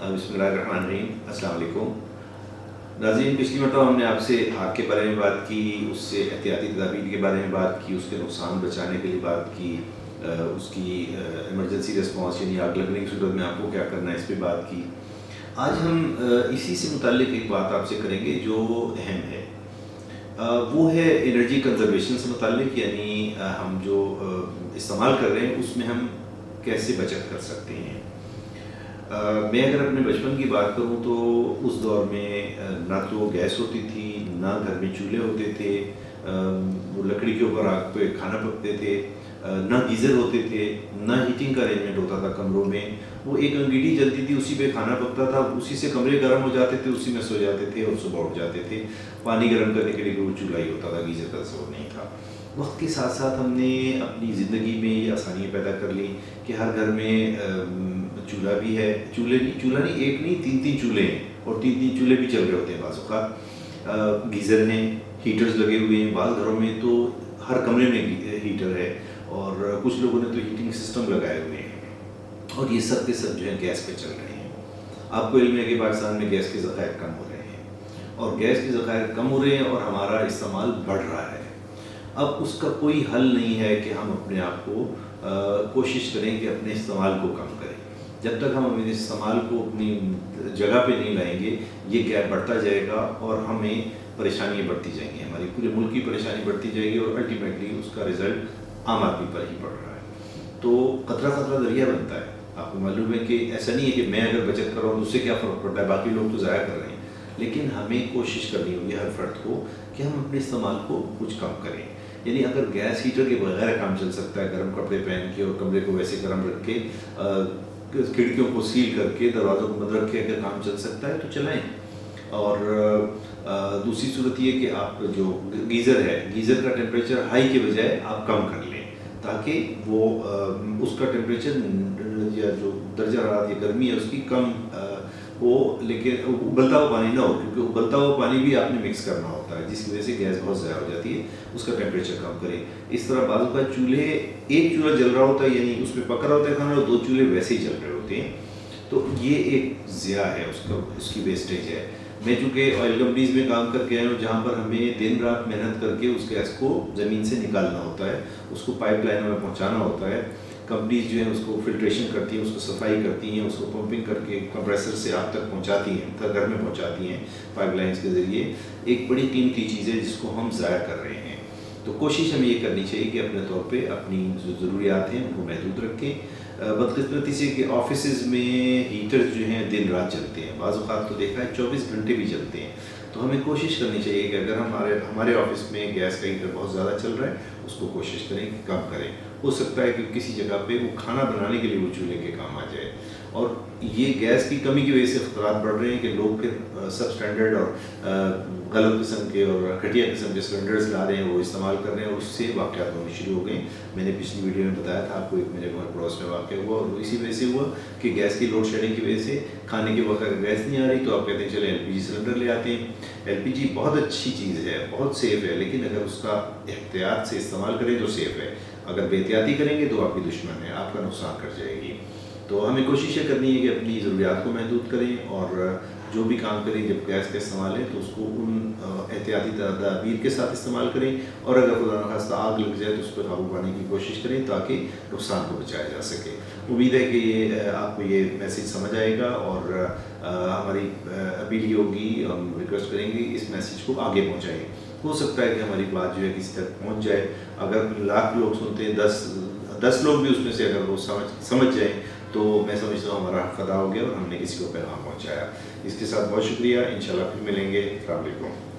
बिस्मिल्लाहिर्रहमानिर्रहीम। अस्सलाम वालेकुम नाज़रीन। पिछली मरतबा हमने आपसे आग के बारे में बात की, उससे एहतियाती तदाबीर के बारे में बात की, उसके नुकसान बचाने के लिए बात की, उसकी इमरजेंसी रिस्पॉन्स यानी आग लगने की सूरत में आपको क्या करना है इस पर बात की। आज हम इसी से मुताल्लिक़ एक बात आपसे करेंगे जो अहम है। वो है एनर्जी कंजर्वेशन से मुताल्लिक़, यानी हम जो इस्तेमाल कर रहे हैं उसमें हम कैसे बचत कर सकते हैं। मैं अगर अपने बचपन की बात करूं तो उस दौर में ना तो गैस होती थी, ना घर में चूल्हे होते थे, वो लकड़ी के ऊपर आग पे खाना पकते थे, ना गीज़र होते थे, ना हीटिंग का अरेंजमेंट होता था कमरों में। वो एक अंगीठी जलती थी, उसी पे खाना पकता था, उसी से कमरे गर्म हो जाते थे, उसी में सो जाते थे और सुबह उठ जाते थे। पानी गर्म करने के लिए वो चूल्हा ही होता था, गीज़र का तस्वुर नहीं था। वक्त के साथ साथ हमने अपनी ज़िंदगी में ये आसानियाँ पैदा कर ली कि हर घर में चूल्हा भी है, चूल्हा नहीं, एक नहीं, तीन चूल्हे हैं और तीन चूल्हे भी चल रहे होते हैं बाज़। गीज़र हैं, हीटर्स लगे हुए हैं, बाद घरों में तो हर कमरे में हीटर है और कुछ लोगों ने तो हीटिंग सिस्टम लगाए हुए हैं और ये सब के सब जो है गैस पे चल रहे हैं। आपको इल्म है कि पाकिस्तान में गैस के ज़खायर कम हो रहे हैं और गैस के ज़खायर कम हो रहे हैं और हमारा इस्तेमाल बढ़ रहा है। अब उसका कोई हल नहीं है कि हम अपने आप को कोशिश करें कि अपने इस्तेमाल को कम करें। जब तक हम अपने इस्तेमाल को अपनी जगह पे नहीं लाएंगे ये गैप बढ़ता जाएगा और हमें परेशानियाँ बढ़ती जाएंगी, हमारी पूरे मुल्क की परेशानी बढ़ती जाएगी और अल्टीमेटली उसका रिज़ल्ट आम आदमी पर ही पड़ रहा है। तो खतरा दरिया बनता है। आपको मालूम है कि ऐसा नहीं है कि मैं अगर बचत कर रहा हूँ तो उससे क्या फ़र्क पड़ता है, बाकी लोग तो ज़ाया कर रहे हैं, लेकिन हमें कोशिश करनी होगी हर फर्द को कि हम अपने इस्तेमाल को कुछ कम करें। यानी अगर गैस हीटर के बगैर काम चल सकता है, गर्म कपड़े पहन के और कमरे को वैसे गर्म रख के, खिड़कियों को सील करके, दरवाज़ों को बंद रख के अगर काम चल सकता है तो चलाएं। और दूसरी सूरत ये कि आप जो गीज़र है, गीज़र का टेम्परेचर हाई के बजाय आप कम कर लें ताकि वो उसका टेम्परेचर या जो दर्जा हरारत या गर्मी है उसकी कम हो, लेकिन उबलता हुआ पानी ना हो, क्योंकि उबलता हुआ पानी भी आपने मिक्स करना होता है जिसकी वजह से गैस बहुत ज़्यादा हो जाती है। उसका टेम्परेचर कम करें। इस तरह बाजू का चूल्हे, एक चूल्हा जल रहा होता है यानी उस पर पक रहा होता है खाना और दो चूल्हे वैसे ही जल रहे होते हैं, तो ये एक ज़िया है, उसकी वेस्टेज है। मैं चूँकि ऑयल कंपनीज़ में काम करके आया हूँ जहाँ पर हमें दिन रात मेहनत करके उस गैस को ज़मीन से निकालना होता है, उसको पाइप लाइनों में पहुँचाना होता है। कंपनीज जो है उसको फिल्ट्रेशन करती हैं, उसको सफाई करती हैं, उसको पंपिंग करके कंप्रेसर से आप तक पहुंचाती हैं, तक घर में पहुंचाती हैं पाइपलाइंस के ज़रिए। एक बड़ी कीमती चीज़ है जिसको हम ज़ाया कर रहे हैं। तो कोशिश हमें ये करनी चाहिए कि अपने तौर पे अपनी जो ज़रूरियात हैं उनको महदूद रखें। बदकिस्मती से कि ऑफिस में हीटर्स जो हैं दिन रात चलते हैं, बाज़ औक़ात तो देखा है 24 घंटे भी चलते हैं। तो हमें कोशिश करनी चाहिए कि अगर हमारे ऑफिस में गैस का हीटर बहुत ज़्यादा चल रहा है उसको कोशिश करें कि कम करें। हो सकता है कि किसी जगह पे वो खाना बनाने के लिए वो चूल्हे के काम आ जाए। और ये गैस की कमी की वजह से ख़तरात बढ़ रहे हैं कि लोग फिर सब स्टैंडर्ड और गलत किस्म के और घटिया किस्म के सिलेंडर्स ला रहे हैं, वो इस्तेमाल कर रहे हैं और उससे वाक़यात होने शुरू हो गए। मैंने पिछली वीडियो में बताया था आपको, एक मेरे घर पड़ोस में वाक़या हुआ और इसी वजह से हुआ कि गैस की लोड शेडिंग की वजह से खाने के वक्त अगर गैस नहीं आ रही तो आप कहते हैं चले LPG सिलेंडर ले आते हैं। LPG बहुत अच्छी चीज़ है, बहुत सेफ़ है, लेकिन अगर उसका एहतियात से इस्तेमाल करें तो सेफ़ है। अगर बेहतियाती करेंगे तो आपकी दुश्मन है, आपका नुकसान कर जाएगी। तो हमें कोशिश ये करनी है कि अपनी ज़रूरियात को महदूद करें और जो भी काम करें जब गैस का इस्तेमाल है तो उसको उन एहतियाती तदाबीर के साथ इस्तेमाल करें और अगर खुदा न खास्ता आग लग जाए तो उस पर काबू पाने की कोशिश करें ताकि नुकसान को बचाया जा सके। उम्मीद है कि ये आपको ये मैसेज समझ आएगा और हमारी अपील ये होगी, हम रिक्वेस्ट करेंगे इस मैसेज को आगे पहुँचाएँ। हो सकता है कि हमारी बात जो है किसी तक पहुँच जाए। अगर लाख लोग सुनते हैं, 10 लोग भी उसमें से अगर वो समझ जाएँ तो मैं समझता हूँ हमारा हक़ अदा हो गया और हमने किसी को पैगाम पहुँचाया। इसके साथ बहुत शुक्रिया, इंशाल्लाह फिर मिलेंगे। अस्सलाम वालेकुम।